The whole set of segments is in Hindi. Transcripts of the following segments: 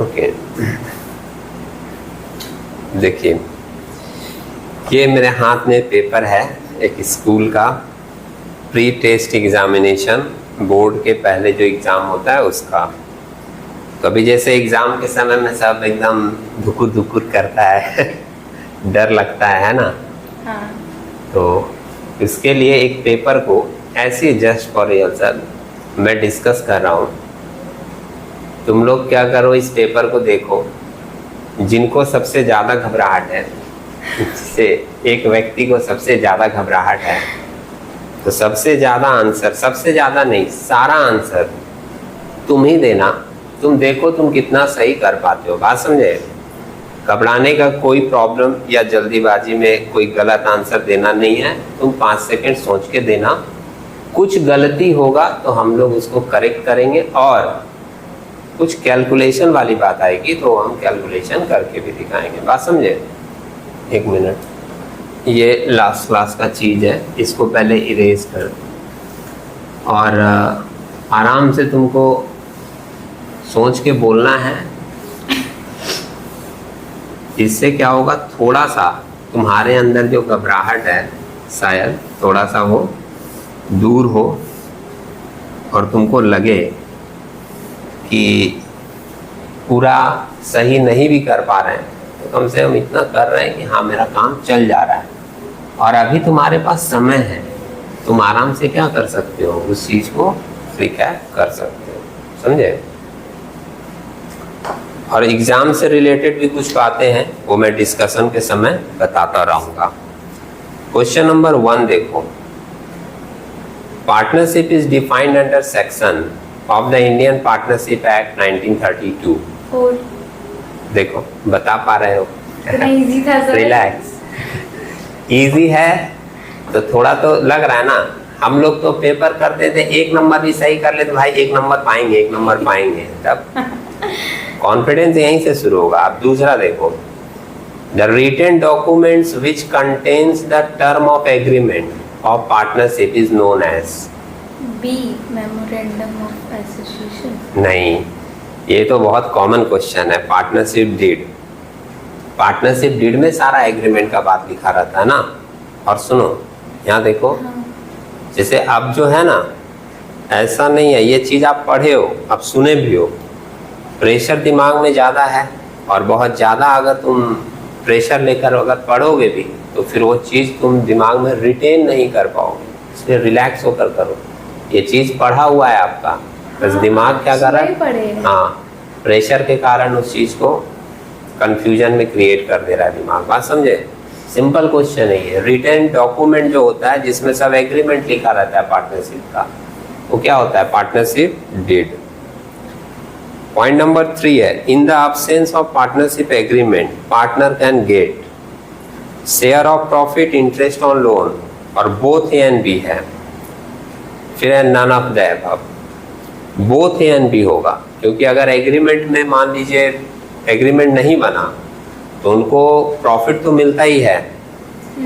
ओके, देखिए ये मेरे हाथ में पेपर है एक स्कूल का प्री टेस्ट एग्जामिनेशन, बोर्ड के पहले जो एग्ज़ाम होता है उसका। तो अभी जैसे एग्ज़ाम के समय में सब एकदम धुकुर धुकुर करता है डर लगता है ना। हाँ। तो इसके लिए एक पेपर को ऐसे जस्ट फॉर रिहर्सल मैं डिस्कस कर रहा हूँ। तुम लोग क्या करो, इस पेपर को देखो, जिनको सबसे ज़्यादा घबराहट है, जिससे एक व्यक्ति को सबसे ज़्यादा घबराहट है, तो सबसे ज़्यादा आंसर, सबसे ज़्यादा नहीं, सारा आंसर तुम ही देना। तुम देखो तुम कितना सही कर पाते हो। बात समझे? घबराने का कोई प्रॉब्लम या जल्दीबाजी में कोई गलत आंसर देना नहीं है। तुम 5 सेकंड सोच के देना। कुछ गलती होगा तो हम लोग उसको करेक्ट करेंगे, और कुछ कैलकुलेशन वाली बात आएगी तो हम कैलकुलेशन करके भी दिखाएंगे। बात समझे? 1 मिनट, ये लास्ट क्लास का चीज़ है, इसको पहले इरेज कर, और आराम से तुमको सोच के बोलना है। इससे क्या होगा, थोड़ा सा तुम्हारे अंदर जो घबराहट है शायद थोड़ा सा वो दूर हो, और तुमको लगे कि पूरा सही नहीं भी कर पा रहे हैं तो कम से कम इतना कर रहे हैं कि हाँ मेरा काम चल जा रहा है। और अभी तुम्हारे पास समय है, तुम आराम से क्या कर सकते हो, उस चीज़ को रिकैप कर सकते हो। समझे? और एग्ज़ाम से रिलेटेड भी कुछ बातें हैं, वो मैं डिस्कशन के समय बताता रहूँगा। क्वेश्चन नंबर 1 देखो, partnership is defined under section of the Indian partnership act 1932। और देखो बता पा रहे हो? इजी था सर। रिलैक्स, इजी है तो थोड़ा तो लग रहा है ना। हम लोग तो पेपर करते थे, 1 नंबर भी सही कर ले तो भाई 1 नंबर पाएंगे, 1 नंबर पाएंगे, तब कॉन्फिडेंस यहीं से शुरू होगा। आप दूसरा देखो, the written documents which contains the term of agreement of partnership is known as. B, memorandum of association. नहीं, ये तो बहुत कॉमन क्वेश्चन है। पार्टनरशिप डीड, पार्टनरशिप डीड में सारा एग्रीमेंट का बात लिखा रहता है ना। और सुनो यहाँ देखो, हाँ। जैसे अब जो है ना, ऐसा नहीं है, ये चीज़ आप पढ़े हो, अब सुने भी हो, प्रेशर दिमाग में ज़्यादा है, और बहुत ज़्यादा अगर तुम प्रेशर लेकर अगर पढ़ोगे भी तो फिर वो चीज़ तुम दिमाग में रिटेन नहीं कर पाओगे। इसलिए रिलैक्स होकर करो। ये चीज़ पढ़ा हुआ है आपका, बस दिमाग क्या कर रहा है, हाँ, प्रेशर के कारण उस चीज़ को कंफ्यूजन में क्रिएट कर दे रहा है दिमाग। बात समझे? सिंपल क्वेश्चन है ये। रिटन डॉक्यूमेंट जो होता है जिसमें सब एग्रीमेंट लिखा रहता है पार्टनरशिप का, वो क्या होता है? Partnership deed. पॉइंट नंबर 3 है, in the absence of partnership agreement partner can get share of profit, interest on loan, और बोथ ए एंड बी है। फिर है none of the above, both A and B होगा, क्योंकि अगर एग्रीमेंट में मान लीजिए एग्रीमेंट नहीं बना तो उनको प्रॉफिट तो मिलता ही है,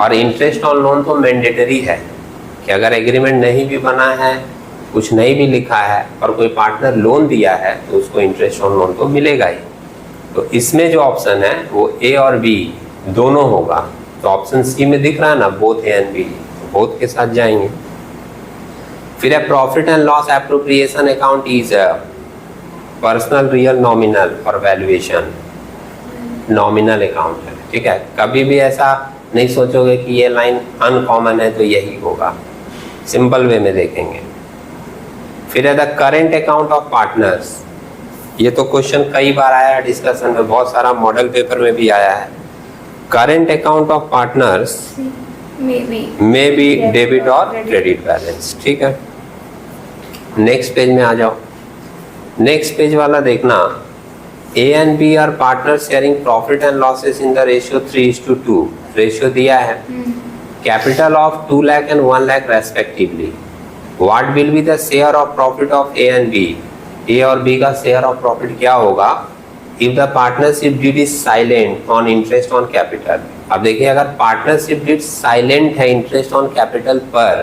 और इंटरेस्ट ऑन लोन तो मैंडेटरी है कि अगर एग्रीमेंट नहीं भी बना है, कुछ नहीं भी लिखा है, और कोई पार्टनर लोन दिया है तो उसको इंटरेस्ट ऑन लोन तो मिलेगा ही। तो इसमें जो ऑप्शन है वो ए और बी दोनों होगा। तो ऑप्शन सी में दिख रहा है ना, बोथ ए एंड बी, तो बोथ के साथ जाएंगे। फिर है profit and loss appropriation account is personal, real, nominal और वैल्यूएशन। नॉमिनल अकाउंट है, ठीक है। कभी भी ऐसा नहीं सोचोगे कि ये लाइन अनकॉमन है तो यही होगा, सिंपल वे में देखेंगे। फिर है the current account of partners. ये तो क्वेश्चन कई बार आया है डिस्कशन में, बहुत सारा मॉडल पेपर में भी आया है। Current account of partners may be debit और क्रेडिट बैलेंस, ठीक है। नेक्स्ट पेज में आ जाओ। नेक्स्ट पेज वाला देखना, A and B are partner sharing profit and losses in the ratio 3:2। Ratio दिया है, capital of 2 lakh and 1 lakh respectively. What will be the share of profit of A and B. A और बी का शेयर ऑफ प्रॉफिट क्या होगा if the partnership deed is silent on interest on capital. अब देखिए, अगर पार्टनरशिप डीड साइलेंट है इंटरेस्ट ऑन कैपिटल पर,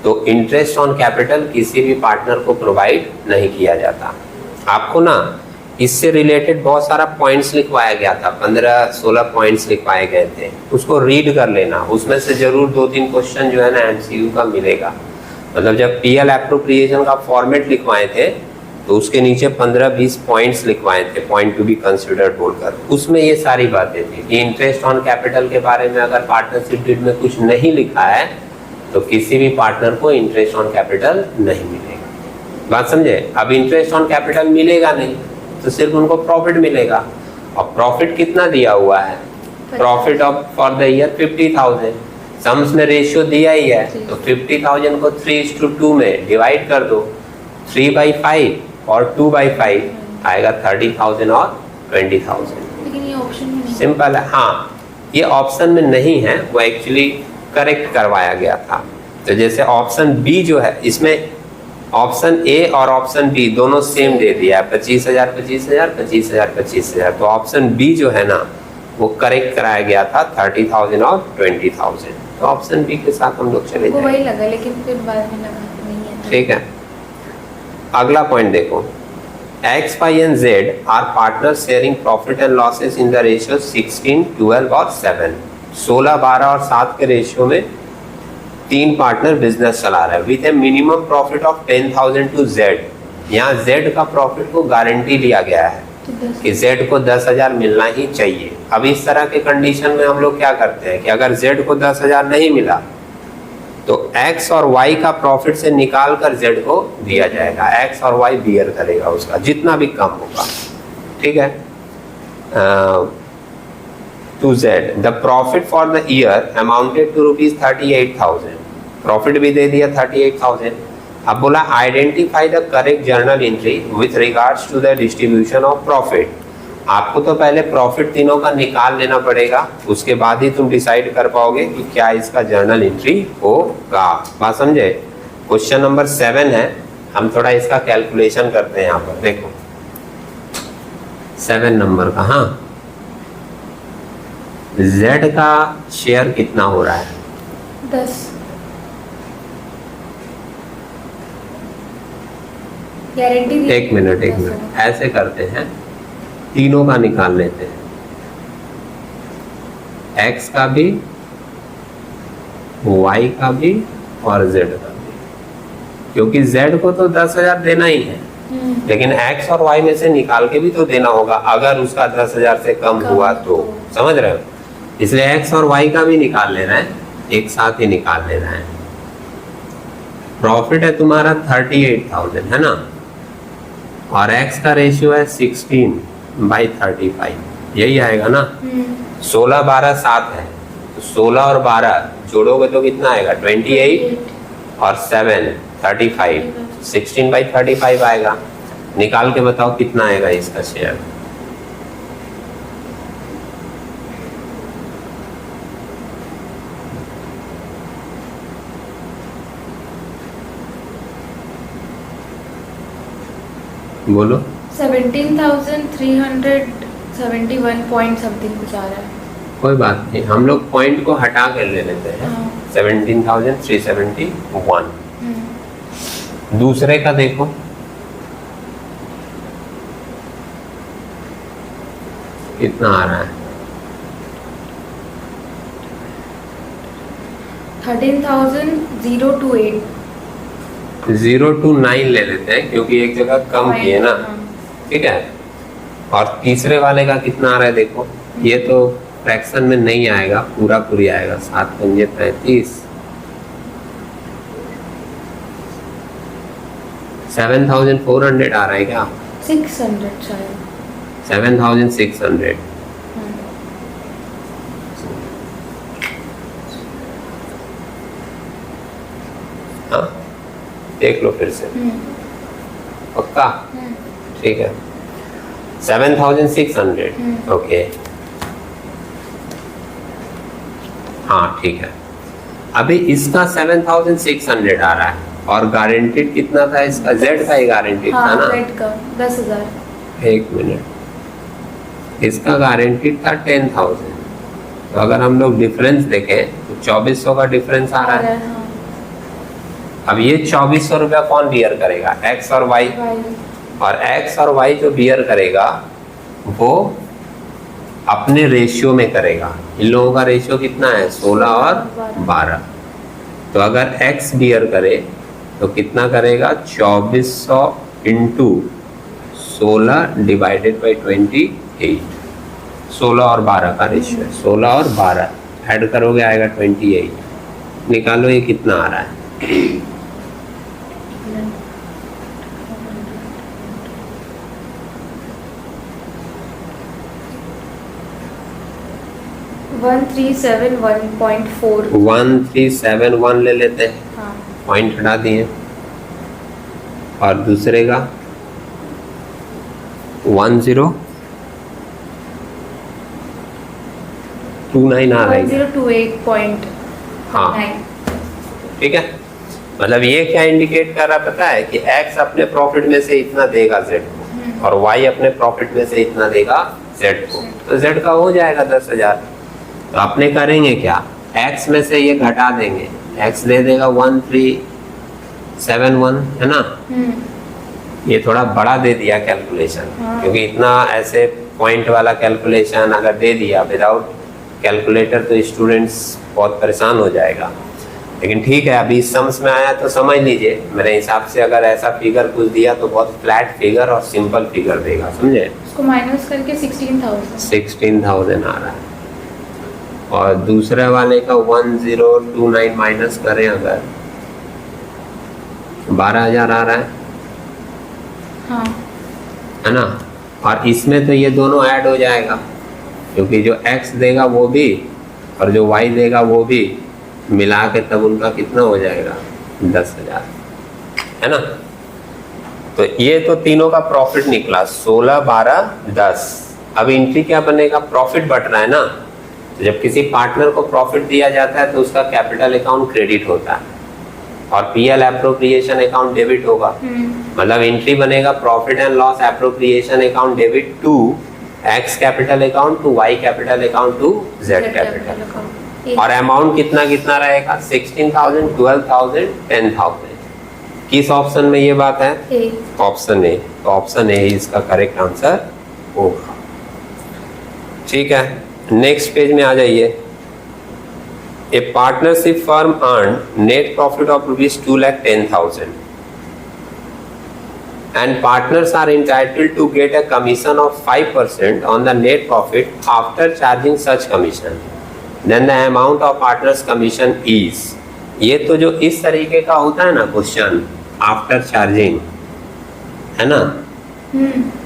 तो इंटरेस्ट ऑन कैपिटल किसी भी पार्टनर को प्रोवाइड नहीं किया जाता। आपको ना इससे रिलेटेड बहुत सारा पॉइंट्स लिखवाया गया था, 15-16 पॉइंट्स लिखवाए गए थे, उसको रीड कर लेना। उसमें से जरूर 2-3 क्वेश्चन जो है ना एमसीक्यू का मिलेगा। मतलब जब पीएल एप्रोप्रिएशन का फॉर्मेट लिखवाए थे तो उसके नीचे 15-20 पॉइंट्स लिखवाए थे, पॉइंट टू बी कंसिडर्ड बोलकर। उसमें ये सारी बातें थी कि इंटरेस्ट ऑन कैपिटल के बारे में अगर पार्टनरशिप डीड में कुछ नहीं लिखा है तो किसी भी पार्टनर को इंटरेस्ट ऑन कैपिटल नहीं मिलेगा। बात समझे? अब इंटरेस्ट ऑन कैपिटल मिलेगा नहीं तो सिर्फ उनको प्रॉफिट मिलेगा। और प्रॉफिट कितना दिया हुआ है? Profit of for the year 50,000। Sums में रेशियो दिया ही है तो 50,000 को 3:2 में डिवाइड कर दो। 3/5 और 2/5 आएगा 30,000 और 20,000। लेकिन ये ऑप्शन में नहीं। सिंपल है। हाँ, ये ऑप्शन में नहीं है, वो एक्चुअली करेक्ट करवाया गया था। तो जैसे ऑप्शन बी जो है, इसमें ऑप्शन ए और ऑप्शन बी दोनों सेम दे दिया है, 25,000 25,000 25,000 25,000। तो ऑप्शन बी जो है ना वो करेक्ट कराया गया था 30,000 और 20,000। तो ऑप्शन बी के साथ हम लोग चले वो जाएंगे। वही लगा लेकिन फिर बाद में लगा नहीं है। ठीक है, अगला पॉइंट देखो। X, Y and Z are partners sharing profit and losses in the ratio 16, 12 और 7। 16, 12 और 7 के रेशियो में 3 पार्टनर बिजनेस चला रहा है with a minimum profit of 10,000 to Z। यहाँ Z का प्रॉफिट को गारंटी लिया गया है तो 10 कि Z को 10,000 मिलना ही चाहिए। अब इस तरह के कंडीशन में हम लोग क्या करते हैं कि अगर Z को 10,000 नहीं मिला तो X और Y का प्रॉफिट से निकाल कर Z को दिया जाएगा। X और Y बियर करेगा उसका जितना भी कम होगा। ठीक है, to Z the profit for the year amounted to ₹38,000। Profit भी दे दिया 38,000। अब बोला identify the correct journal entry with regards to the distribution of profit. आपको तो पहले प्रॉफिट तीनों का निकाल लेना पड़ेगा, उसके बाद ही तुम डिसाइड कर पाओगे कि क्या इसका जर्नल एंट्री होगा। बात समझे? क्वेश्चन नंबर 7 है, हम थोड़ा इसका कैलकुलेशन करते हैं। यहाँ पर देखो 7 नंबर का। हाँ, Z का शेयर कितना हो रहा है? 10 गारंटी। एक मिनट ऐसे करते हैं, तीनों का निकाल लेते हैं, X का भी, Y का भी और Z का भी। क्योंकि Z को तो 10,000 देना ही है, लेकिन X और Y में से निकाल के भी तो देना होगा अगर उसका 10,000 से कम हुआ तो। समझ रहे हो? इसलिए X और Y का भी निकाल लेना है, एक साथ ही निकाल लेना है। प्रॉफिट है तुम्हारा 38,000 है ना, और X का रेशियो है 16/35, यही आएगा ना। 16, 12, 7 है तो 16 और 12 जोड़ोगे तो कितना आएगा? 28 और 7 35, 16/35 आएगा। निकाल के बताओ कितना आएगा इसका शेयर। बोलो। 17,371 पॉइंट समथिंग कुछ आ रहा है। कोई बात नहीं, हम लोग पॉइंट को हटा कर ले लेते हैं। हाँ। 17,371। दूसरे का देखो कितना आ रहा है? 13,028। 029 ले लेते हैं क्योंकि एक जगह कम किए ना। ठीक है, और तीसरे वाले का कितना आ रहा है देखो। ये तो फ्रैक्शन में नहीं आएगा, पूरा पूरी आएगा। 7×5 35। 7,400 आ रहा है क्या? 600 शायद। 7,600। हाँ, देख लो फिर से। पक्का? ठीक है, 7,600। ओके, हाँ ठीक है। अभी इसका 7,600 आ रहा है और गारंटीड कितना था इसका? Z का ही गारंटीड था ना। Z का 10,000। एक मिनट, इसका गारंटीड था 10,000। तो अगर हम लोग डिफरेंस देखें तो 2,400 का डिफरेंस आ रहा है। अब ये 2,400 रुपया कौन बियर करेगा? X और Y। और एक्स और वाई जो बियर करेगा वो अपने रेशियो में करेगा। इन लोगों का रेशियो कितना है? 16 और 12। तो अगर एक्स बियर करे तो कितना करेगा? 2400 इंटू 16 डिवाइडेड बाई 28। 16 और 12 का रेशियो है। 16 और 12 ऐड करोगे आएगा 28। निकालो ये कितना आ रहा है? 1371.4। 1371 ले लेते हैं, हाँ पॉइंट हटा दिए। और दूसरे का 1029 आ रहा है क्या? 1028.9। हाँ ठीक है। मतलब ये क्या इंडिकेट कर रहा पता है कि x अपने प्रॉफिट में से इतना देगा z को और y अपने प्रॉफिट में से इतना देगा z को, तो z का हो जाएगा 10,000। तो अपने करेंगे क्या? x में से ये घटा देंगे, x दे देगा 1371 है ना। ये थोड़ा बड़ा दे दिया कैलकुलेशन, क्योंकि इतना ऐसे पॉइंट वाला कैलकुलेशन अगर दे दिया विदाउट कैलकुलेटर तो स्टूडेंट्स बहुत परेशान हो जाएगा। लेकिन ठीक है, अभी सम्स में आया तो समझ लीजिए। मेरे हिसाब से अगर ऐसा फिगर कुछ दिया तो बहुत फ्लैट फिगर और सिंपल फिगर देगा, समझे। उसको माइनस करके 16,000 आ रहा है। और दूसरे वाले का 1029 माइनस करें अगर 12,000 आ रहा है, हाँ है ना। और इसमें तो ये दोनों ऐड हो जाएगा, क्योंकि जो x देगा वो भी और जो y देगा वो भी मिला के तब उनका कितना हो जाएगा? 10,000, है ना। तो ये तो तीनों का प्रॉफिट निकला 16, 12, 10। अब एंट्री क्या बनेगा? प्रॉफिट बढ़ रहा है ना। तो जब किसी पार्टनर को प्रॉफिट दिया जाता है तो उसका कैपिटल अकाउंट क्रेडिट होता है और पीएल एप्रोप्रिएशन अकाउंट डेबिट होगा। मतलब एंट्री बनेगा profit and loss appropriation account debit to X capital account to Y capital account to Z capital account. और अमाउंट कितना कितना रहेगा? 16,000, 12,000, 10,000। किस ऑप्शन में ये बात है? Option A. तो ऑप्शन ए इसका करेक्ट आंसर होगा। ठीक है, नेक्स्ट पेज में आ जाइए। A partnership firm earned net profit of rupees 2,10,000 and partners are entitled to get a commission of 5% on the net profit after charging such commission. Then the amount of partners commission is, ये तो जो इस तरीके का होता है ना क्वेश्चन आफ्टर चार्जिंग, है ना,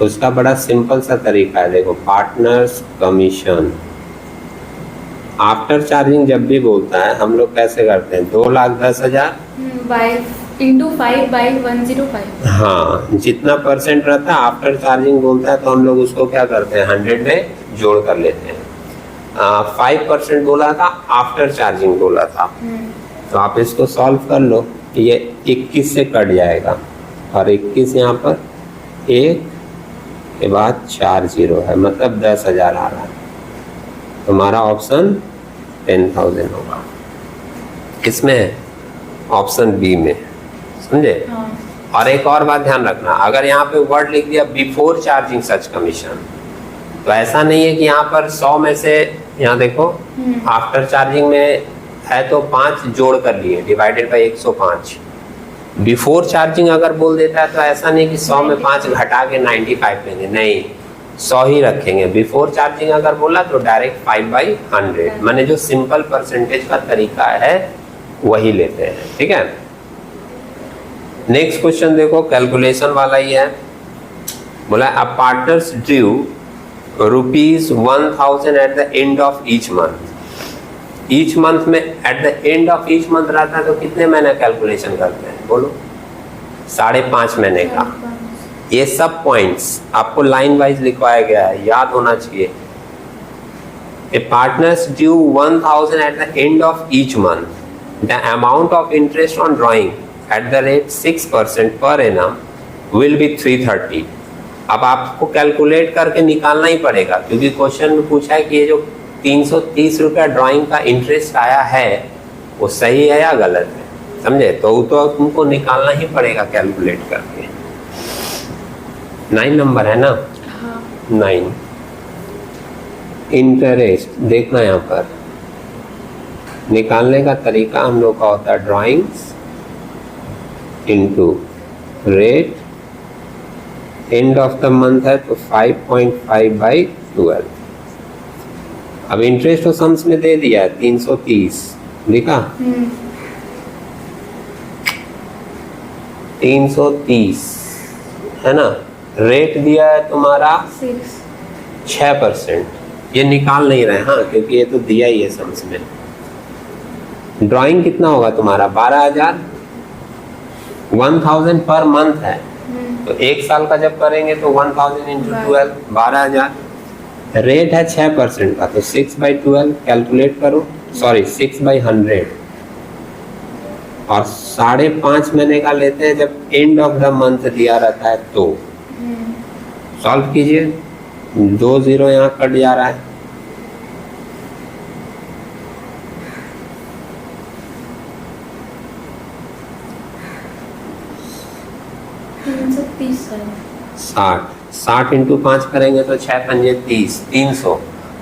उसका बड़ा सिंपल सा तरीका है। देखो, पार्टनर्स कमीशन आफ्टर चार्जिंग जब भी बोलता है हम लोग कैसे करते हैं? 2,10,000 इंटू 5/105। हाँ, जितना परसेंट रहता है आफ्टर चार्जिंग बोलता है तो हम लोग उसको क्या करते हैं? 100 में जोड़ कर लेते हैं। 5% बोला था, आफ्टर चार्जिंग बोला था। तो आप इसको सॉल्व कर लो। ये 21 से कट जाएगा और 21 यहाँ पर 1 के बाद 4 0 है, मतलब 10,000 आ रहा है। तुम्हारा ऑप्शन 10,000 होगा इसमें, ऑप्शन बी में, समझे। और एक और बात ध्यान रखना, अगर यहाँ पे वर्ड लिख दिया बिफोर चार्जिंग सच कमीशन, तो ऐसा नहीं है कि यहाँ पर 100 में से, यहाँ देखो आफ्टर चार्जिंग में है तो 5 जोड़ कर लिए डिवाइडेड बाई 105। बिफोर चार्जिंग अगर बोल देता है तो ऐसा नहीं कि 100 में 5 घटा के 95 लेंगे, नहीं, 100 ही रखेंगे। बिफोर चार्जिंग अगर बोला तो डायरेक्ट 5/100, माने जो सिंपल परसेंटेज का तरीका है वही लेते हैं। ठीक है, नेक्स्ट क्वेश्चन देखो, कैलकुलेशन वाला ही है। बोला A partners due ₹1,000 at the end of each month. Each month में at the end of each month रहता है तो कितने महीने कैलकुलेशन करते हैं? बोलो, 5.5 महीने का। ये सब पॉइंट्स आपको लाइन वाइज लिखवाया गया है, याद होना चाहिए। A partners due 1,000 at the end of each month, the amount of interest on drawing at the rate 6% per annum will be 330। अब आपको कैलकुलेट करके निकालना ही पड़ेगा, क्योंकि क्वेश्चन में पूछा है कि ये जो 330 रुपया ड्राइंग का इंटरेस्ट आया है वो सही है या गलत है, समझे। तो तुमको निकालना ही पड़ेगा कैलकुलेट करके। 9 नंबर है ना, हाँ 9। इंटरेस्ट देखना यहाँ पर, निकालने का तरीका हम लोग का होता है drawings into rate, end of the month है तो 5.5/12। अब इंटरेस्ट और सम्स में दे दिया है 330, लिखा 330 है ना। रेट दिया है तुम्हारा 6%, ये निकाल नहीं रहे हाँ, क्योंकि ये तो दिया ही है सम्स में। ड्राइंग कितना होगा तुम्हारा 12,000, 1000 पर मंथ है, तो एक साल का जब करेंगे तो 1000 इंटू 12 12,000। रेट है 6% का, तो 6/12 कैलकुलेट करो, सॉरी 6/100, और 5.5 महीने का लेते हैं जब एंड ऑफ द मंथ दिया रहता है तो सॉल्व कीजिए। 2 0 यहाँ कट जा रहा है, साल 60 इंटू 5 करेंगे तो 6 पंजे 30, 300,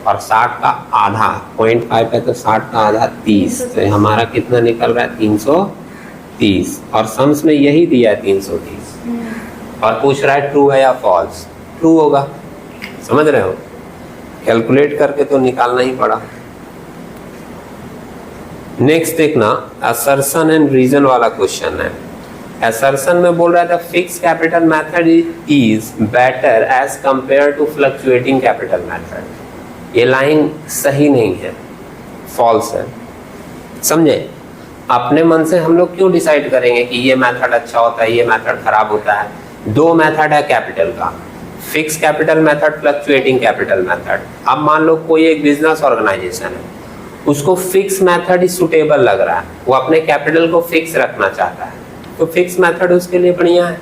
और 60 का आधा 0.5 है तो 60 का आधा 30, तो हमारा कितना निकल रहा है 330, और सम्स में यही दिया है 330, और पूछ रहा है ट्रू है या फॉल्स। ट्रू होगा, समझ रहे हो, कैलकुलेट करके तो निकालना ही पड़ा। नेक्स्ट देखना, असर्शन एंड रीजन वाला क्वेश्चन है। असर्शन में बोल रहा था fix capital method is better as compare to fluctuating capital method. ये लाइन सही नहीं है, फॉल्स है, समझे। अपने मन से हम लोग क्यों डिसाइड करेंगे कि ये मेथड अच्छा होता है, ये मेथड खराब होता है। 2 मेथड है कैपिटल का, fix capital method, fluctuating capital method. अब मान लो कोई एक बिजनेस ऑर्गेनाइजेशन है, उसको फिक्स मेथड ही सुटेबल लग रहा है, वो अपने कैपिटल को फिक्स रखना चाहता है, तो फिक्स मेथड उसके लिए बढ़िया है।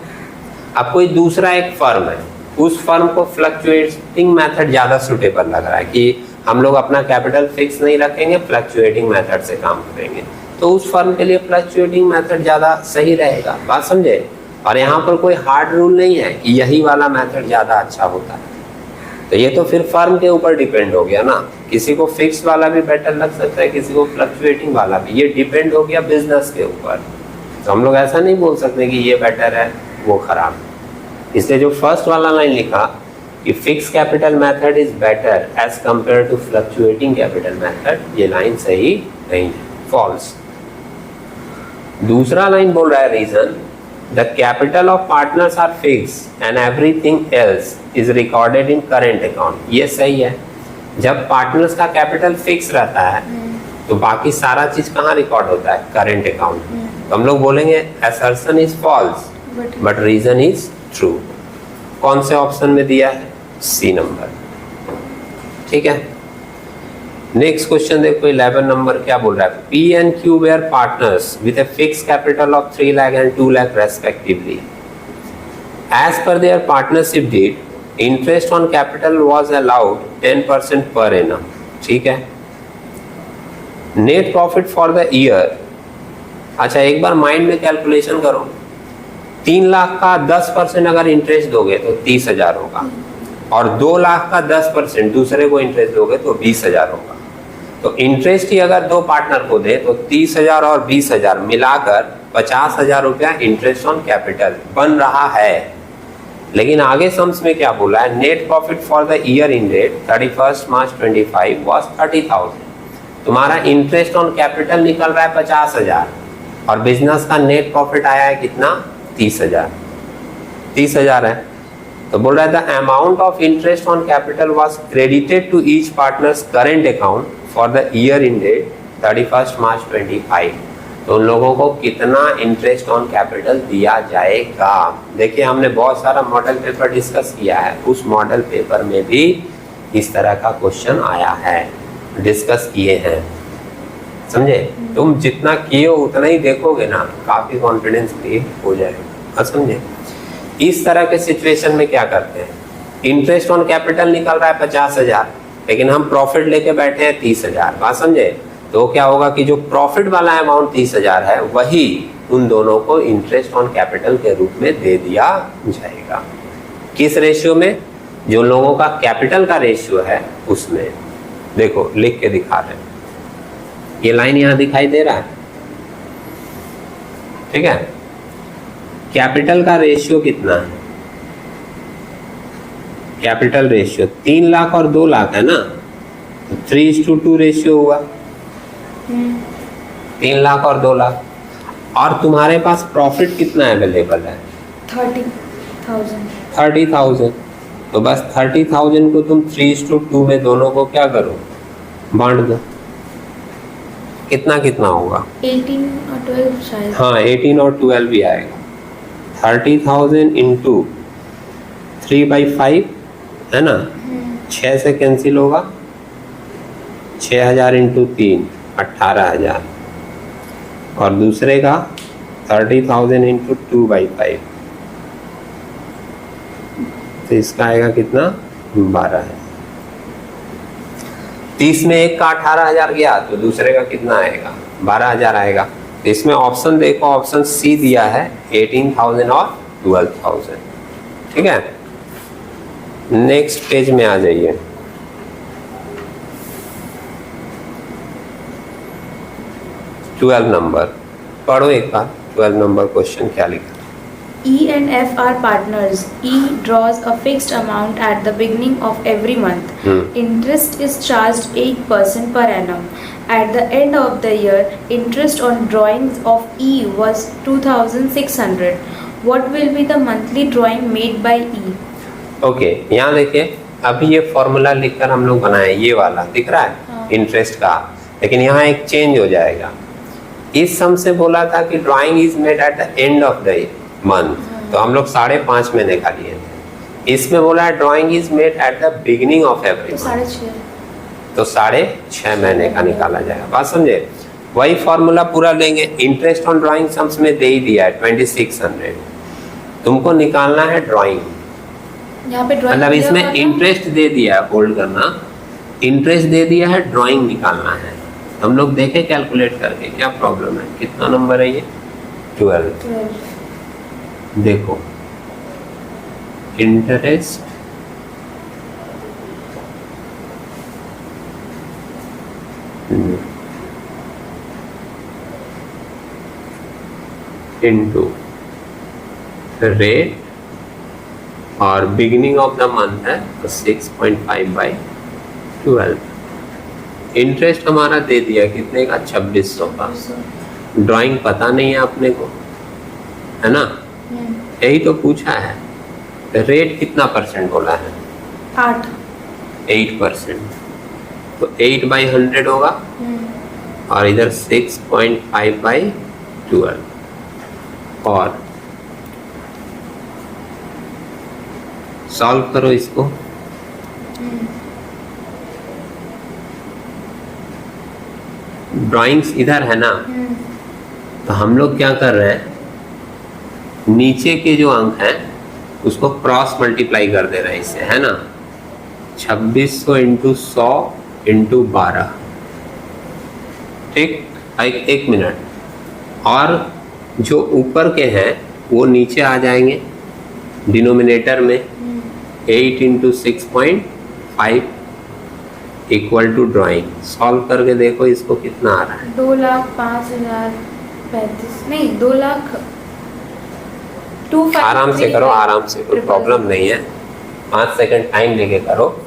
अब कोई दूसरा एक फर्म है, उस फर्म को फ्लक्चुएटिंग मेथड ज़्यादा सुटेबल लग रहा है कि हम लोग अपना कैपिटल फिक्स नहीं रखेंगे, फ्लक्चुएटिंग मेथड से काम करेंगे, तो उस फर्म के लिए फ्लक्चुएटिंग मेथड ज़्यादा सही रहेगा। बात समझे। और यहाँ पर कोई हार्ड रूल नहीं है कि यही वाला मेथड ज़्यादा अच्छा होता है, तो ये तो फिर फर्म के ऊपर डिपेंड हो गया ना। किसी को फिक्स वाला भी बेटर लग सकता है, किसी को फ्लक्चुएटिंग वाला भी, ये डिपेंड हो गया बिजनेस के ऊपर। तो हम लोग ऐसा नहीं बोल सकते कि ये बेटर है वो खराब। इसलिए जो फर्स्ट वाला लाइन लिखा कि fix capital method is better as compare to fluctuating capital method, ये लाइन सही नहीं है, फॉल्स। दूसरा लाइन बोल रहा है reason, the capital of partners are fix and everything else is recorded in current account. ये सही है, जब पार्टनर्स का कैपिटल फिक्स रहता है तो बाकी सारा चीज कहाँ रिकॉर्ड होता है, करेंट अकाउंट। तो हम लोग बोलेंगे assertion is false but reason is true. कौन से ऑप्शन में दिया है, सी नंबर, ठीक है। नेक्स्ट क्वेश्चन देखो 11 नंबर क्या बोल रहा है, P and Q where partners with a fix capital of 3 lakh and 2 lakh respectively. As per their partnership deed, interest on capital was allowed 10% per annum, ठीक है। Net profit for the year, अच्छा एक बार माइंड में कैलकुलेशन करो, 3 लाख का 10% अगर इंटरेस्ट दोगे तो 30,000 होगा, और 2 लाख का 10% दूसरे को इंटरेस्ट दोगे तो 20,000 होगा। तो इंटरेस्ट ही अगर 2 पार्टनर को दे तो 30,000 और 20,000 मिलाकर 50,000 रुपया इंटरेस्ट ऑन कैपिटल बन रहा है। लेकिन आगे सम्स में क्या बोला है, net profit for the year ended 31 March 25 was 30,000। तुम्हारा इंटरेस्ट ऑन कैपिटल निकल रहा है 50,000 और बिजनेस का नेट प्रॉफिट आया है कितना, 30,000 है। तो बोल रहा है the amount of interest on capital was credited to each partners current account for the year ended 31 March 25। तो उन लोगों को कितना इंटरेस्ट ऑन कैपिटल दिया जाएगा। देखिए हमने बहुत सारा मॉडल पेपर डिस्कस किया है, उस मॉडल पेपर में भी इस तरह का क्वेश्चन आया है, डिस्कस किए हैं, समझे। तुम जितना किए हो उतना ही देखोगे ना, काफी कॉन्फिडेंस क्रिएट हो जाएगा, समझे। इस तरह के सिचुएशन में क्या करते हैं, इंटरेस्ट ऑन कैपिटल निकल रहा है 50,000 लेकिन हम प्रॉफिट लेके बैठे हैं 30,000, बात समझे। तो क्या होगा कि जो प्रॉफिट वाला अमाउंट 30,000 है वही उन दोनों को इंटरेस्ट ऑन कैपिटल के रूप में दे दिया जाएगा। किस रेशियो में? जो लोगों का कैपिटल का रेशियो है उसमें। देखो लिख के दिखा रहे हैं, ये लाइन यहां दिखाई दे रहा है, ठीक है। कैपिटल का रेशियो कितना है? कैपिटल रेशियो 3 लाख और 2 लाख है ना, तो 3:2 रेशियो हुआ। 3 लाख और 2 लाख। और तुम्हारे पास प्रॉफिट कितना अवेलेबल है? 30,000। 30,000। तो बस 30,000 को तुम 3:2 में दोनों को क्या करो, बांट दो। कितना कितना होगा? 18 और 12 शायद। हाँ 18 और 12 भी आएगा। 30,000 इंटू 3/5 है ना, 6 से कैंसिल होगा, 6,000 इंटू 3 18,000। और दूसरे का 30,000 इंटू 2/5, तो इसका आएगा कितना? 12 है। 30 में एक का 18,000 गया, तो दूसरे का कितना आएगा? 12,000 आएगा। तो इसमें ऑप्शन देखो, ऑप्शन सी दिया है 18,000 और 12,000, ठीक है। नेक्स्ट पेज में आ जाइए। ट्वेल्व नंबर पढ़ो एक बार, 12 नंबर क्वेश्चन क्या लिखा? E and F are partners. E draws a fixed amount at the beginning of every month. Interest is charged 8% per annum. At the end of the year, interest on drawings of E was 2,600. What will be the monthly drawing made by E? Okay, यहाँ देखिए, अभी ये फॉर्मूला लिखकर हम लोग बनाए, ये वाला दिख रहा है, हाँ। इंटरेस्ट का। लेकिन यहाँ एक चेंज हो जाएगा। इस सम से बोला था कि drawing is made at the end of the month, तो हम लोग 5.5 महीने का लिए थे। इसमें बोला है drawing is made at the beginning of every तो मंथ, 6.5। तो 6.5 महीने का निकाला जाएगा। बात समझे? वही फॉर्मूला पूरा लेंगे। इंटरेस्ट ऑन ड्राइंग सम्स में दे ही दिया है 2,600। तुमको निकालना है ड्राइंग, यहाँ पे ड्राइंग मतलब इसमें इंटरेस्ट दे दिया है, होल्ड करना, इंटरेस्ट दे दिया है, ड्राइंग निकालना है। हम लोग देखें कैलकुलेट करके क्या प्रॉब्लम है। कितना नंबर है ये? 12। देखो इंटरेस्ट इनटू रेट और बिगिनिंग ऑफ द मंथ है तो 6.5/12। इंटरेस्ट हमारा दे दिया कितने का? 2,600 का। ड्राइंग पता नहीं है अपने को, है ना, यही तो पूछा है। रेट कितना परसेंट बोला है? 8%। तो 8/100 होगा और इधर 6.5/12 और सॉल्व करो इसको। ड्राइंग्स इधर है ना, तो हम लोग क्या कर रहे हैं, नीचे के जो अंक हैं उसको क्रॉस मल्टीप्लाई कर दे रहे हैं इससे, है ना। 2600 इंटू 100 इंटू 12, ठीक। एक मिनट, और जो ऊपर के हैं वो नीचे आ जाएंगे डिनोमिनेटर में। 8 into 6.5 equal to drawing. Solve करके देखो इसको कितना आ रहा है। 2,05,035 नहीं, 2,02,500। आराम से करो, आराम से, कोई प्रॉब्लम नहीं है। 5 सेकंड टाइम लेके करो।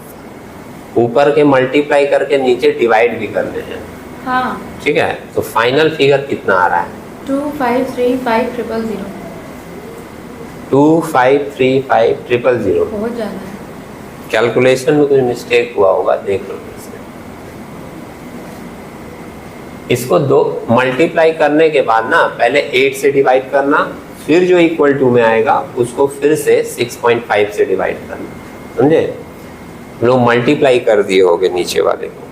ऊपर के मल्टीप्लाई करके नीचे डिवाइड भी करने हैं, हाँ ठीक है। तो फाइनल फिगर कितना आ रहा है? 2,535,000। 2,535,000। बहुत ज़्यादा है। कैलकुलेशन में कुछ मिस्टेक हुआ होगा, देख लो इसमें। इसको दो मल्टीप्लाई करने के बाद ना पहले 8 से डिवाइड करना, फिर जो इक्वल टू में आएगा उसको फिर से 6.5 से डिवाइड करना, समझे। लोग मल्टीप्लाई कर दिए होगे नीचे वाले को।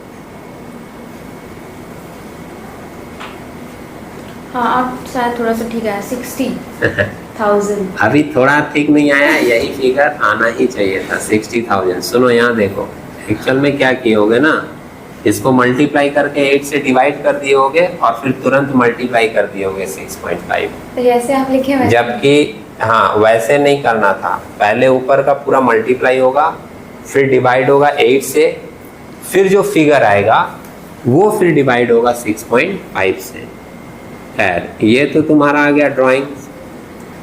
हाँ अब शायद थोड़ा सा ठीक है। 60,000। अभी थोड़ा ठीक नहीं आया, यही फिगर आना ही चाहिए था 60,000। सुनो यहाँ देखो, एक्चुअल में क्या किए होगे ना, इसको मल्टीप्लाई करके 8 से डिवाइड कर दिए होगे और फिर तुरंत मल्टीप्लाई कर दिए होगे 6.5। तो जैसे आप लिखे वैसे। जबकि हाँ वैसे नहीं करना था, पहले ऊपर का पूरा मल्टीप्लाई होगा, फिर डिवाइड होगा 8 से, फिर जो फिगर आएगा वो फिर डिवाइड होगा 6.5 से। खैर ये तो तुम्हारा आ गया ड्राइंग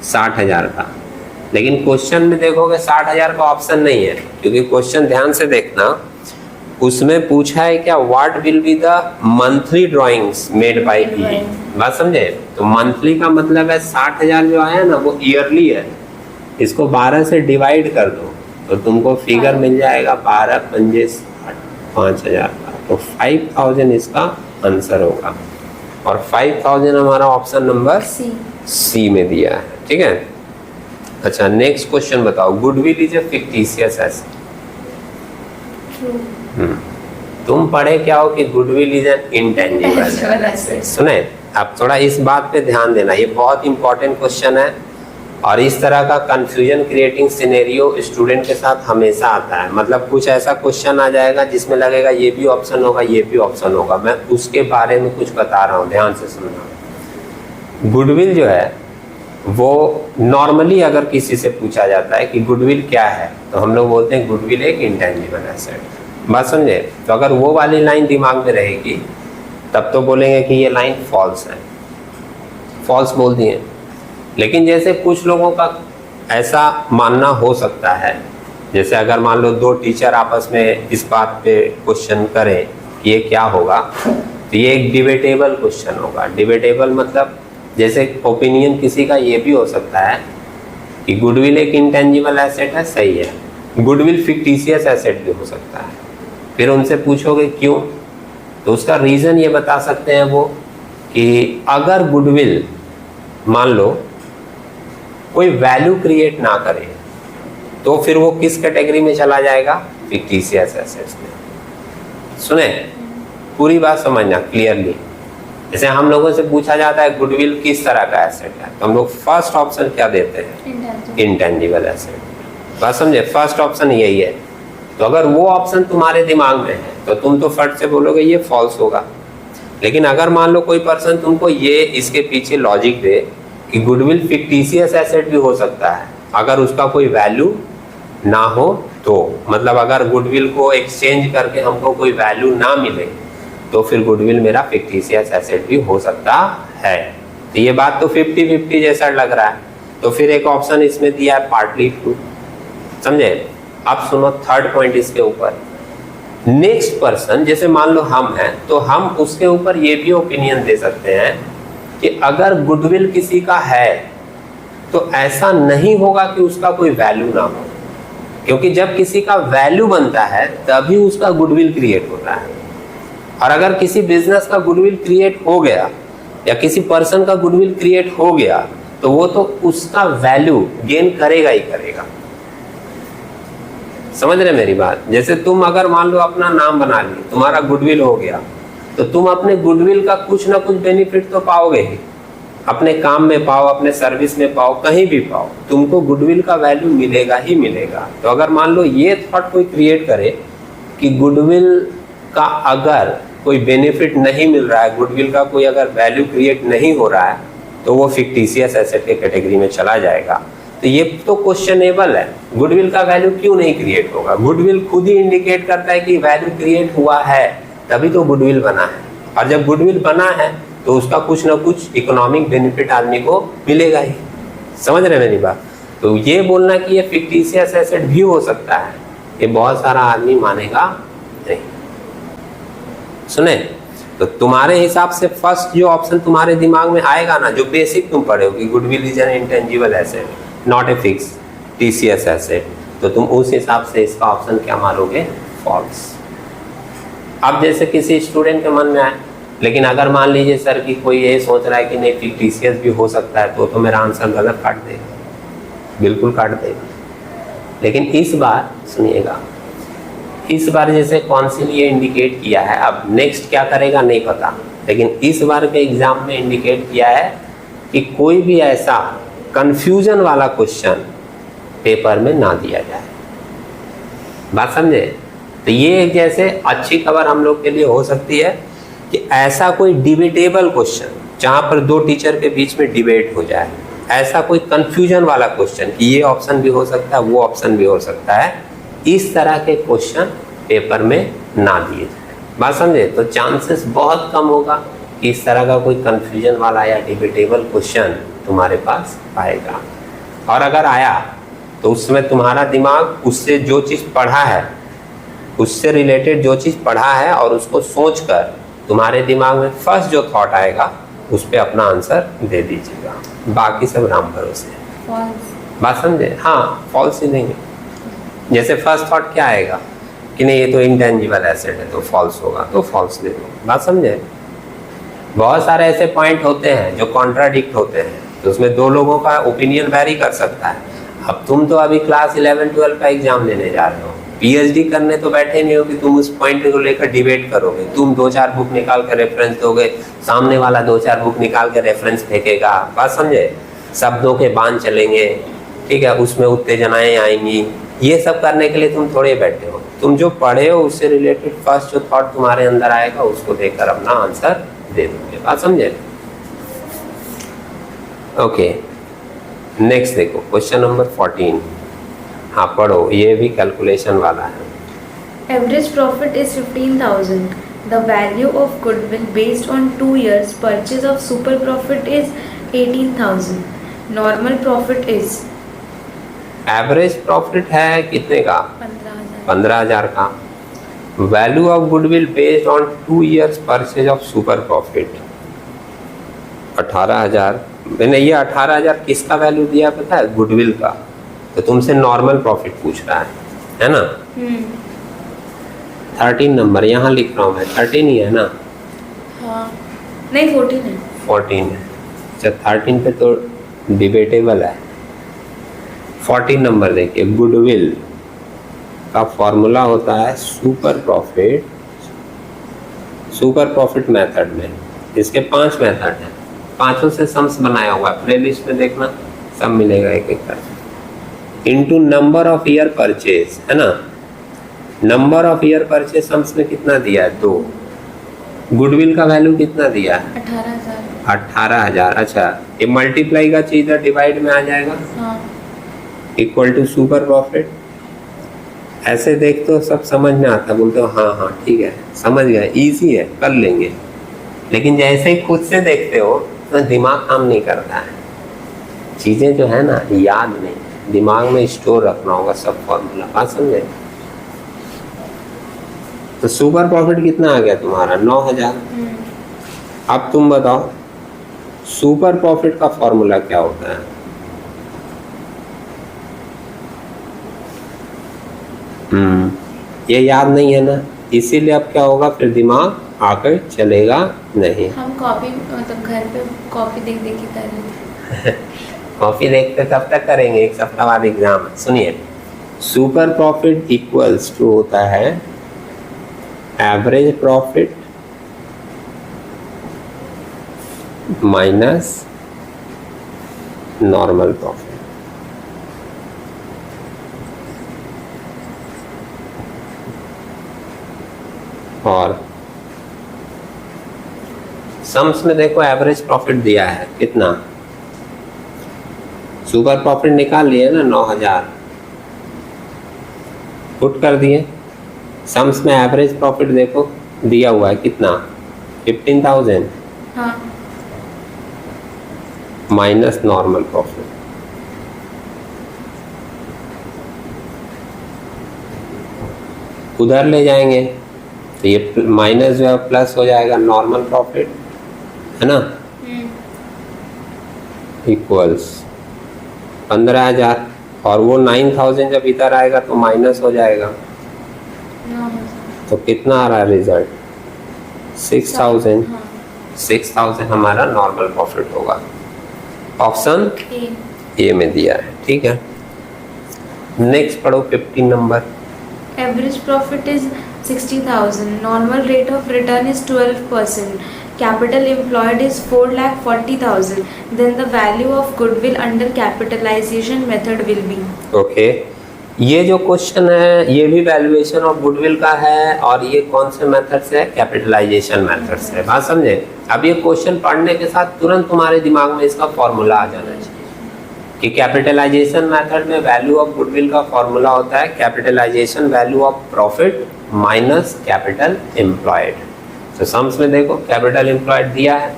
60,000 का, लेकिन क्वेश्चन में देखोगे 60,000 का ऑप्शन नहीं है, क्योंकि क्वेश्चन ध्यान से देखना, उसमें पूछा है क्या, what will be the monthly drawings made by E. बात समझे? तो मंथली का मतलब है 60,000 जो आया ना वो ईयरली है, इसको 12 से डिवाइड कर दो तो तुमको फिगर मिल जाएगा 12 पंजे 5,000 का, तो 5,000 इसका आंसर होगा। और 5,000 हमारा ऑप्शन नंबर सी में दिया है। ठीक है, अच्छा नेक्स्ट क्वेश्चन बताओ, goodwill is a fictitious asset. तुम पढ़े क्या हो कि goodwill is an intangible asset. सुने, अब थोड़ा इस बात पे ध्यान देना, ये बहुत इंपॉर्टेंट क्वेश्चन है और इस तरह का कंफ्यूजन क्रिएटिंग सिनेरियो स्टूडेंट के साथ हमेशा आता है। मतलब कुछ ऐसा क्वेश्चन आ जाएगा जिसमें लगेगा ये भी ऑप्शन होगा, ये भी ऑप्शन होगा, मैं उसके बारे में कुछ बता रहा हूँ, ध्यान से सुनना। गुडविल जो है वो नॉर्मली अगर किसी से पूछा जाता है कि गुडविल क्या है, तो हम लोग बोलते हैं गुडविल एक इंटेंजिबल एसेट। बात समझे? तो अगर वो वाली लाइन दिमाग में रहेगी तब तो बोलेंगे कि ये लाइन फॉल्स है, फॉल्स बोल दिए। लेकिन जैसे कुछ लोगों का ऐसा मानना हो सकता है, जैसे अगर मान लो दो टीचर आपस में इस बात पे क्वेश्चन करें कि ये क्या होगा, तो ये एक डिबेटेबल क्वेश्चन होगा। डिबेटेबल मतलब जैसे ओपिनियन किसी का ये भी हो सकता है कि गुडविल एक इंटेंजिबल एसेट है, सही है, गुडविल फिक्टिशियस एसेट भी हो सकता है। फिर उनसे पूछोगे क्यों, तो उसका रीज़न ये बता सकते हैं वो कि अगर गुडविल मान लो कोई वैल्यू क्रिएट ना करे तो फिर वो किस कैटेगरी में चला जाएगा, फिक्टिशियस एसेट्स में। सुने, पूरी बात समझना क्लियरली। जैसे हम लोगों से पूछा जाता है गुडविल किस तरह का एसेट है, तो हम लोग फर्स्ट ऑप्शन क्या देते हैं, इंटेंजिबल एसेट। बात समझे? फर्स्ट ऑप्शन यही है। तो अगर वो ऑप्शन तुम्हारे दिमाग में है तो तुम तो फट से बोलोगे ये फॉल्स होगा। लेकिन अगर मान लो कोई पर्सन तुमको ये इसके पीछे लॉजिक दे कि गुडविल फिक्टिशियस एसेट भी हो सकता है अगर उसका कोई वैल्यू ना हो, तो मतलब अगर गुडविल को एक्सचेंज करके हमको कोई वैल्यू ना मिले तो फिर गुडविल मेरा फिक्टिशियस एसेट भी हो सकता है। तो ये बात तो 50-50 जैसा लग रहा है। तो फिर एक ऑप्शन इसमें दिया है पार्टली ट्रू, समझे? अब सुनो थर्ड पॉइंट इसके ऊपर। नेक्स्ट पर्सन जैसे मान लो हम हैं, तो हम उसके ऊपर ये भी ओपिनियन दे सकते हैं कि अगर गुडविल किसी का है तो ऐसा नहीं होगा कि उसका कोई वैल्यू ना हो, क्योंकि जब किसी का वैल्यू बनता है तभी उसका गुडविल क्रिएट होता है। और अगर किसी बिजनेस का गुडविल क्रिएट हो गया या किसी पर्सन का गुडविल क्रिएट हो गया तो वो तो उसका वैल्यू गेन करेगा ही करेगा। समझ रहे मेरी बात? जैसे तुम अगर मान लो अपना नाम बना ली, तुम्हारा गुडविल हो गया, तो तुम अपने गुडविल का कुछ ना कुछ बेनिफिट तो पाओगे ही, अपने काम में पाओ, अपने सर्विस में पाओ, कहीं भी पाओ, तुमको गुडविल का वैल्यू मिलेगा ही मिलेगा। तो अगर मान लो ये थॉट कोई क्रिएट करे कि गुडविल का अगर कोई बेनिफिट नहीं मिल रहा है, गुडविल का कोई अगर वैल्यू क्रिएट नहीं हो रहा है, तो वो फिक्टिशियस एसेट के कैटेगरी में चला जाएगा। तो ये तो क्वेश्चनेबल है, गुडविल का वैल्यू क्यों नहीं क्रिएट होगा? गुडविल खुद ही इंडिकेट करता है कि वैल्यू क्रिएट हुआ है, तभी तो गुडविल बना है। और जब गुडविल बना है तो उसका कुछ ना कुछ इकोनॉमिक बेनिफिट आदमी को मिलेगा ही। समझ रहे मेरी बात? तो ये बोलना कि ये फिक्टिशियस एसेट भी हो सकता है, ये बहुत सारा आदमी मानेगा नहीं। सुने, तो तुम्हारे हिसाब से फर्स्ट जो ऑप्शन तुम्हारे दिमाग में आएगा ना, जो बेसिक तुम पढ़े हो कि goodwill is an intangible asset, not a fix TCS asset, तो तुम उस हिसाब से इसका ऑप्शन क्या मारोगे, फॉल्स। अब जैसे किसी स्टूडेंट के मन में आए, लेकिन अगर मान लीजिए सर कि कोई ये सोच रहा है कि नहीं फिक्टिशियस भी हो सकता है, तो मेरा आंसर गलत काट देगा, बिल्कुल काट देगा। लेकिन इस बार सुनिएगा, इस बार जैसे काउंसिल ये इंडिकेट किया है, अब नेक्स्ट क्या करेगा नहीं पता, लेकिन इस बार के एग्जाम में इंडिकेट किया है कि कोई भी ऐसा कंफ्यूजन वाला क्वेश्चन पेपर में ना दिया जाए। बात समझे? तो ये एक जैसे अच्छी खबर हम लोग के लिए हो सकती है कि ऐसा कोई डिबेटेबल क्वेश्चन जहाँ पर दो टीचर के बीच में डिबेट हो जाए, ऐसा कोई कंफ्यूजन वाला क्वेश्चन कि ये ऑप्शन भी हो सकता है, वो ऑप्शन भी हो सकता है, इस तरह के क्वेश्चन पेपर में ना दिए जाए। बात समझे? तो चांसेस बहुत कम होगा कि इस तरह का कोई कंफ्यूजन वाला या डिबेटेबल क्वेश्चन तुम्हारे पास आएगा। और अगर आया तो उसमें तुम्हारा दिमाग उससे जो चीज़ पढ़ा है, उससे रिलेटेड जो चीज़ पढ़ा है और उसको सोचकर तुम्हारे दिमाग में फर्स्ट जो थॉट आएगा उस पर अपना आंसर दे दीजिएगा, बाकी सब राम भरोसे। फॉल्स। बात समझे? हाँ, फॉल्स ही देंगे। जैसे फर्स्ट थॉट क्या आएगा कि नहीं ये तो इंटेंजिबल एसेट है तो फॉल्स होगा, तो फॉल्स दे दो। बात समझे? बहुत सारे ऐसे पॉइंट होते हैं जो कॉन्ट्राडिक्ट होते हैं, तो उसमें दो लोगों का ओपिनियन वैरी कर सकता है। अब तुम तो अभी क्लास 11-12 का एग्जाम देने जा रहे हो, पीएचडी करने तो बैठे नहीं हो कि तुम उस पॉइंट को लेकर डिबेट करोगे। तुम 2-4 बुक निकाल कर रेफरेंस दोगे, सामने वाला 2-4 बुक निकाल कर रेफरेंस फेंकेगा। बात समझे? शब्दों के बाण चलेंगे, ठीक है, उसमें उत्तेजनाएं आएंगी। ये सब करने के लिए तुम थोड़े बैठे हो। तुम जो पढ़े हो उससे रिलेटेड फर्स्ट जो थॉट तुम्हारे अंदर आएगा उसको देखकर अपना आंसर दे दोगे। बात समझे? ओके, नेक्स्ट देखो क्वेश्चन नंबर 14। हाँ पढ़ो, ये भी कैलकुलेशन वाला है। Average profit is 15,000. The value of goodwill based on 2 years purchase of super profit is 18,000. Normal profit is average profit है कितने का? 15,000. 15,000 का। Value of goodwill based on 2 years purchase of super profit 18,000। मैंने ये 18,000 किसका वैल्यू दिया पता है? गुडविल का। तो तुमसे नॉर्मल प्रॉफिट पूछ रहा है ना? 13 नंबर यहाँ लिख रहा हूँ मैं, 13 ही है ना? हाँ, नहीं 14 है। 14 है। अच्छा, 13 पे तो डिबेटेबल है। 14 नंबर देखिए, गुडविल का फॉर्मूला होता है सुपर प्रॉफिट मेथड में। इसके 5 मेथड हैं, 5 से सम्स बनाया हुआ है, प्लेलिस्ट में देखना सब मिलेगा एक एक करके। Into number of year purchase, है ना? Number of year purchase sums में कितना दिया है? 2। गुडविल का वैल्यू कितना दिया है? 18,000। 18,000। अच्छा, ये मल्टीप्लाई का चीज डिवाइड में आ जाएगा, हाँ। Equal to super profit. ऐसे देख तो सब समझ में आता, बोलते हो हाँ हाँ ठीक है समझ गया, इजी है कर लेंगे। लेकिन जैसे ही खुद से देखते हो तो दिमाग काम नहीं करता है। चीजें जो है ना याद नहीं, दिमाग में स्टोर रखना होगा सब फॉर्मूला। बात समझे? तो सुपर प्रॉफिट कितना आ गया तुम्हारा? 9,000। अब तुम बताओ सुपर प्रॉफिट का फॉर्मूला क्या होता है? ये याद नहीं है ना, इसीलिए अब क्या होगा, फिर दिमाग आकर चलेगा नहीं। हम कॉपी मतलब घर पे कॉपी देख देख के कर रहे थे। कॉपी देखते तब तक करेंगे, एक सप्ताह बाद एग्जाम है। सुनिए, सुपर प्रॉफिट इक्वल्स टू होता है average profit minus normal profit. और सम्स में देखो एवरेज प्रॉफिट दिया है कितना? सुपर प्रॉफिट निकाल लिए ना 9,000, पुट कर दिए। सम्स में एवरेज प्रॉफिट देखो दिया हुआ है कितना? 15,000 हाँ। Minus normal profit. उधर ले जाएंगे तो ये माइनस जो है प्लस हो जाएगा नॉर्मल प्रॉफिट, है ना? इक्वल्स 15,000 और वो 9,000 जब इधर आएगा तो माइनस हो जाएगा, तो कितना आ रहा है रिजल्ट? 6,000। 6,000 हमारा नॉर्मल प्रॉफिट होगा। ऑप्शन ए में दिया है, ठीक है। नेक्स्ट पढ़ो 15 number. Average profit is 60,000. Normal rate of return is 12%. Capital employed is 4,40,000. Then the value of goodwill under capitalization method will be. Okay, ये जो क्वेश्चन है ये भी वैल्यूएशन ऑफ गुडविल का है और ये कौन से मेथड से है? कैपिटलाइजेशन मेथड से। बात समझे? अब ये क्वेश्चन पढ़ने के साथ तुरंत तुम्हारे दिमाग में इसका फॉर्मूला आ जाना चाहिए। कि कैपिटलाइजेशन मेथड में वैल्यू ऑफ गुडविल का फॉर्मूला होता है capitalisation value of profit minus capital employed. तो सम्स में देखो कैपिटल एम्प्लॉयड दिया है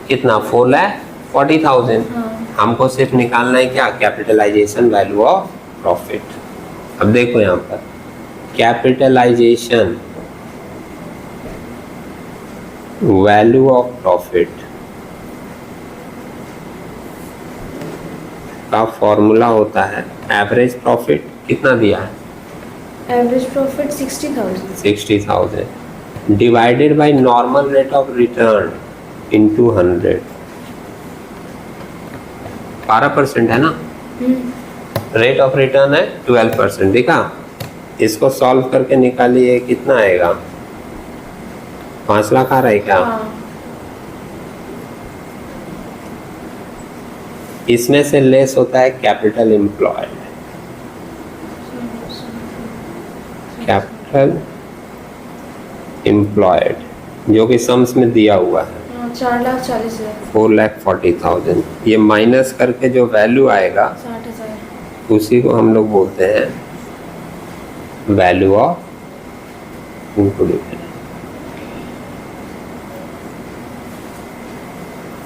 कितना 4,40,000। हमको सिर्फ निकालना है क्या कैपिटलाइजेशन वैल्यू ऑफ प्रॉफिट। अब देखो यहाँ पर कैपिटलाइजेशन वैल्यू ऑफ प्रॉफिट का फॉर्मूला होता है एवरेज प्रॉफिट कितना दिया है average profit 60,000 divided by normal rate of return into 100। 12% है ना, रेट ऑफ रिटर्न है 12%। देखा, इसको सॉल्व करके निकालिए कितना आएगा 5 लाख आ रहा है क्या? हाँ। इसमें से लेस होता है कैपिटल एम्प्लॉयड। कैपिटल एम्प्लॉयड जो कि सम्स में दिया हुआ है 4,40,000 4,40,000। ये माइनस करके जो वैल्यू आएगा 60,000 उसी को हम लोग बोलते हैं वैल्यू ऑफ गुडविल।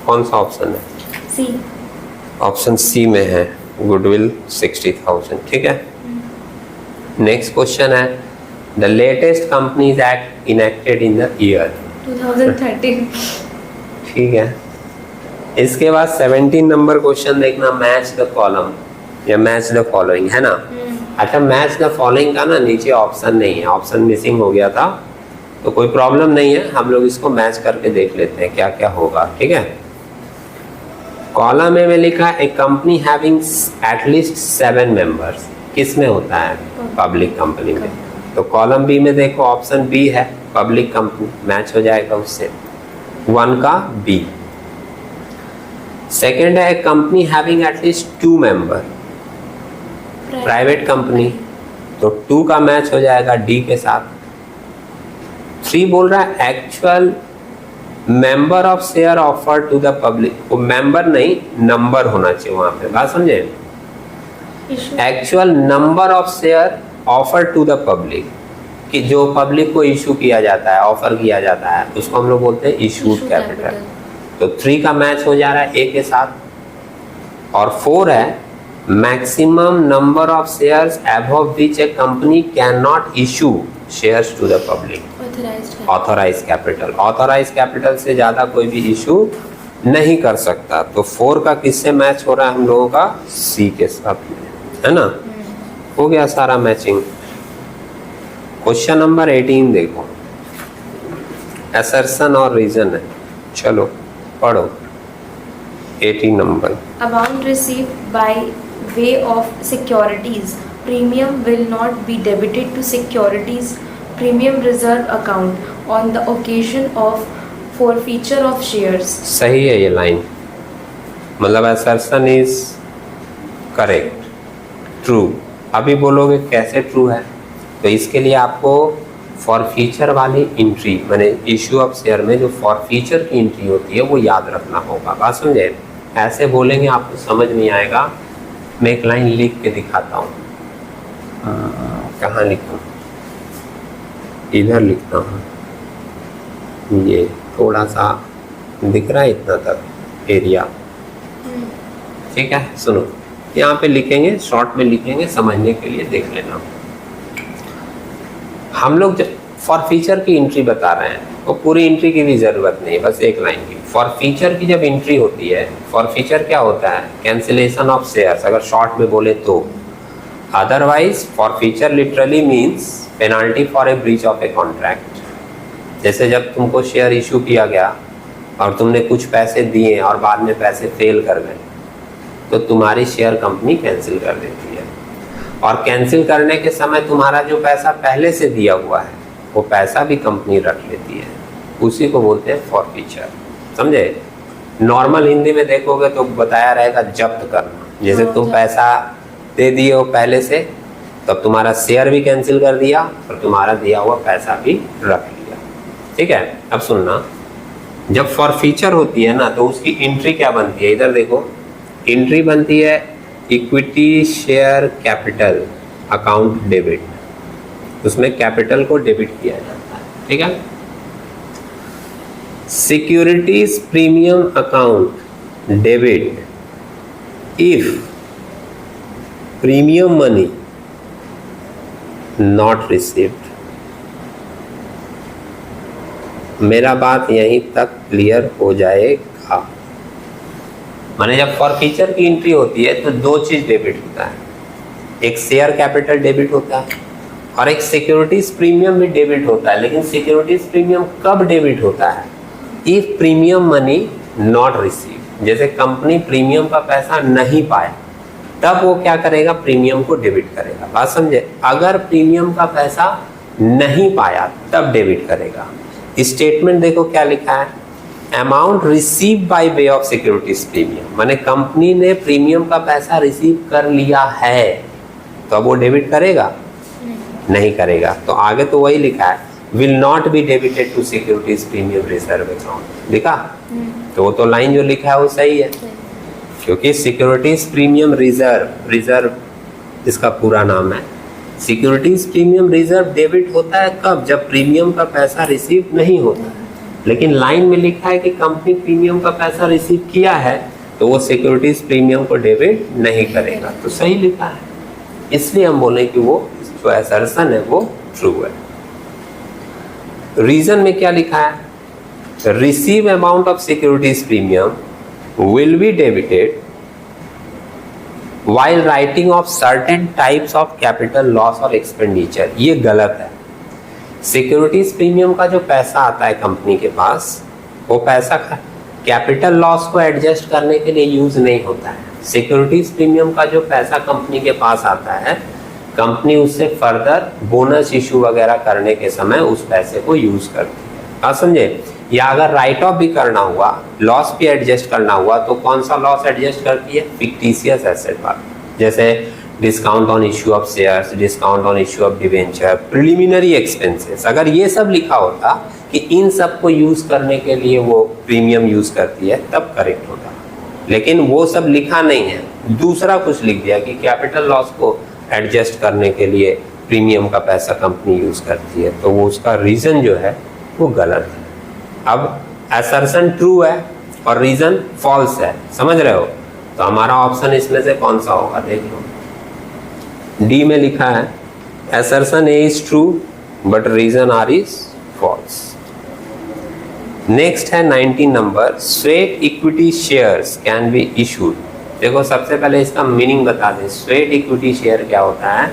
कौन सा ऑप्शन है? सी। ऑप्शन सी में है गुडविल 60,000। ठीक है, नेक्स्ट क्वेश्चन है the latest companies act enacted in the year 2013। ठीक है, इसके बाद 17 नंबर क्वेश्चन देखना मैच द कॉलम या मैच द फॉलोइंग है ना। अच्छा, मैच द फॉलोइंग का ना नीचे ऑप्शन नहीं है, ऑप्शन मिसिंग हो गया था, तो कोई प्रॉब्लम नहीं है, हम लोग इसको मैच करके देख लेते हैं क्या क्या होगा। ठीक है, कॉलम ए में लिखा है ए कंपनी हैविंग एटलीस्ट 7 मेंबर्स, किस में होता है? पब्लिक कंपनी में। तो कॉलम बी में देखो ऑप्शन बी है पब्लिक कंपनी, मैच हो जाएगा उससे 1 का बी। सेकेंड है company having at least 2 member, private company, तो 2 का मैच हो जाएगा डी के साथ। 3 बोल रहा है actual member of share offer to the public, वो मेंबर नहीं नंबर होना चाहिए वहां पे, बात समझे? Actual number of share offer to the public, कि जो पब्लिक को इशू किया जाता है, ऑफर किया जाता है, उसको हम लोग बोलते हैं इशूड कैपिटल। तो 3 का मैच हो जा रहा है ए के साथ। और 4 है maximum number of shares above which a company can not issue shares to the public, authorise capital. Authorise capital से ज्यादा कोई भी इशू नहीं कर सकता। तो 4 का किससे मैच हो रहा है हम लोगों का? सी के साथ में, है ना। हो गया सारा मैचिंग। क्वेश्चन नंबर 18 देखो, असर्शन और रीजन है, चलो पढ़ो 18 number. Amount received by way of securities premium will not be debited to securities premium reserve account on the occasion of forfeiture of shares. सही है ये लाइन, मतलब असर्शन इज करेक्ट, ट्रू। अभी बोलोगे कैसे ट्रू है, तो इसके लिए आपको फॉरफीचर वाली एंट्री, मैंने इश्यू ऑफ शेयर में जो फॉरफीचर की एंट्री होती है वो याद रखना होगा, बात समझे? ऐसे बोलेंगे आपको समझ नहीं आएगा। मैं एक लाइन लिख के दिखाता हूँ, कहाँ लिखूँ? इधर लिखता हूँ, ये थोड़ा सा दिख रहा है इतना तक एरिया। ठीक है, सुनो, यहाँ पे लिखेंगे, शॉर्ट में लिखेंगे, समझने के लिए देख लेना। हम लोग जब फॉरफीचर की एंट्री बता रहे हैं तो पूरी एंट्री की भी जरूरत नहीं है, बस एक लाइन की। फॉरफीचर की जब एंट्री होती है, फॉरफीचर क्या होता है? कैंसिलेशन ऑफ शेयर्स, अगर शॉर्ट में बोले तो। Otherwise forfeiture literally means penalty for a breach of a contract. जैसे जब तुमको शेयर इशू किया गया और तुमने कुछ पैसे दिए और बाद में पैसे फेल कर गए, तो तुम्हारी शेयर कंपनी कैंसिल कर देती है। और कैंसिल करने के समय तुम्हारा जो पैसा पहले से दिया हुआ है वो पैसा भी कंपनी रख लेती है, उसी को बोलते हैं फॉरफीचर, समझे? नॉर्मल हिंदी में देखोगे तो बताया रहेगा जब्त करना। जैसे तुम पैसा दे दिए हो पहले से, तब तुम्हारा शेयर भी कैंसिल कर दिया और तुम्हारा दिया हुआ पैसा भी रख लिया। ठीक है, अब सुनना, जब फॉरफीचर होती है ना तो उसकी एंट्री क्या बनती है? इधर देखो, एंट्री बनती है equity share capital account debit, उसमें कैपिटल को डेबिट किया जाता है, ठीक है। Securities premium account debit if premium money not received. मेरा बात यहीं तक क्लियर हो जाएगा। माने जब फॉरफीचर की एंट्री होती है तो दो चीज डेबिट होता है, एक शेयर कैपिटल डेबिट होता है और एक सिक्योरिटीज प्रीमियम भी डेबिट होता है। लेकिन सिक्योरिटीज प्रीमियम कब डेबिट होता है? If premium money not receive, जैसे कंपनी प्रीमियम का पैसा नहीं पाए तब वो क्या करेगा? प्रीमियम को डेबिट करेगा। बात समझे? अगर प्रीमियम का पैसा नहीं पाया तब डेबिट करेगा। स्टेटमेंट देखो क्या लिखा है, amount receive by way of securities premium, माने कंपनी ने प्रीमियम का पैसा रिसीव कर लिया है तो अब वो डेबिट करेगा? नहीं करेगा। तो आगे तो वही लिखा है, will not be debited to securities premium reserve account, लिखा तो वो तो लाइन जो लिखा है वो सही है, क्योंकि सिक्योरिटीज प्रीमियम रिजर्व इसका पूरा नाम है। सिक्योरिटीज प्रीमियम रिजर्व डेबिट होता है कब? जब प्रीमियम का पैसा रिसीव नहीं होता है। लेकिन लाइन में लिखा है कि कंपनी प्रीमियम का पैसा रिसीव किया है तो वो सिक्योरिटीज प्रीमियम को डेबिट नहीं करेगा, तो सही लिखा है। इसलिए हम बोले कि वो जो असर्शन है वो ट्रू है। रीजन में क्या लिखा है? Receive amount of securities premium will be debited while writing of certain types of capital loss or expenditure। ये गलत है। सिक्योरिटीज प्रीमियम का जो पैसा आता है कंपनी के पास, वो पैसा कैपिटल लॉस को एडजस्ट करने के लिए यूज नहीं होता है। सिक्योरिटीज प्रीमियम का जो पैसा कंपनी के पास आता है, कंपनी उससे फर्दर बोनस इशू वगैरह करने के समय उस पैसे को यूज करती है। आप समझे? या अगर राइट ऑफ भी करना हुआ, लॉस भी एडजस्ट करना हुआ, तो कौन सा लॉस एडजस्ट करती है? फिक्टिशियस एसेट पर, जैसे discount on issue of shares, discount on issue of debenture, preliminary expenses. अगर ये सब लिखा होता कि इन सब को यूज करने के लिए वो प्रीमियम यूज करती है तब करेक्ट होता, लेकिन वो सब लिखा नहीं है। दूसरा कुछ लिख दिया कि कैपिटल लॉस को एडजस्ट करने के लिए प्रीमियम का पैसा कंपनी यूज करती है, तो वो उसका रीजन जो है वो गलत है। अब असर्शन ट्रू है और रीजन फॉल्स है, समझ रहे हो? तो हमारा ऑप्शन इसमें से कौन सा होगा? देख लो, डी में लिखा है assertion A is true but reason R is false. Next है 19 number, sweat equity shares can be issued. देखो सबसे पहले इसका मीनिंग बता दें। स्वेट इक्विटी शेयर क्या होता है?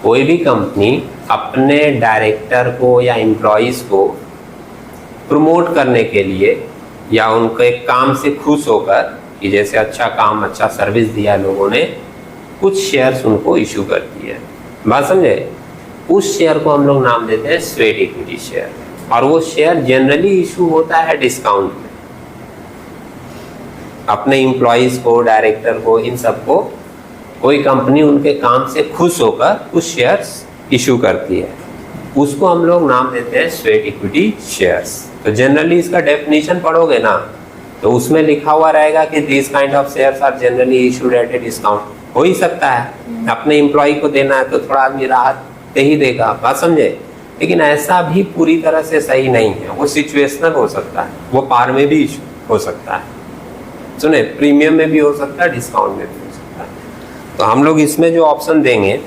कोई भी कंपनी अपने डायरेक्टर को या एम्प्लॉइज को प्रमोट करने के लिए या उनके काम से खुश होकर कि जैसे अच्छा काम, अच्छा सर्विस दिया लोगों ने, कुछ शेयर्स उनको इशू करती है। बात समझे? उस शेयर को हम लोग नाम देते हैं स्वेट इक्विटी शेयर, और वो शेयर जनरली इशू होता है डिस्काउंट में। अपने एम्प्लॉइज को, डायरेक्टर को, इन सबको कोई कंपनी उनके काम से खुश होकर कुछ शेयर्स इशू करती है, उसको हम लोग नाम देते हैं स्वेट इक्विटी शेयर्स। तो जनरली इसका डेफिनेशन पढ़ोगे ना तो उसमें लिखा हुआ रहेगा कि this kind of shares are generally issued at a discount. हो ही सकता है अपने एम्प्लॉय को देना है तो थोड़ा आदमी राहत दे ही देगा, बात समझे? लेकिन ऐसा भी पूरी तरह से सही नहीं है, वो सिचुएशनल हो सकता है, वो पार में भी इशू हो सकता है, सुने, प्रीमियम में भी हो सकता है, डिस्काउंट में भी हो सकता है। तो हम लोग इसमें जो ऑप्शन देंगे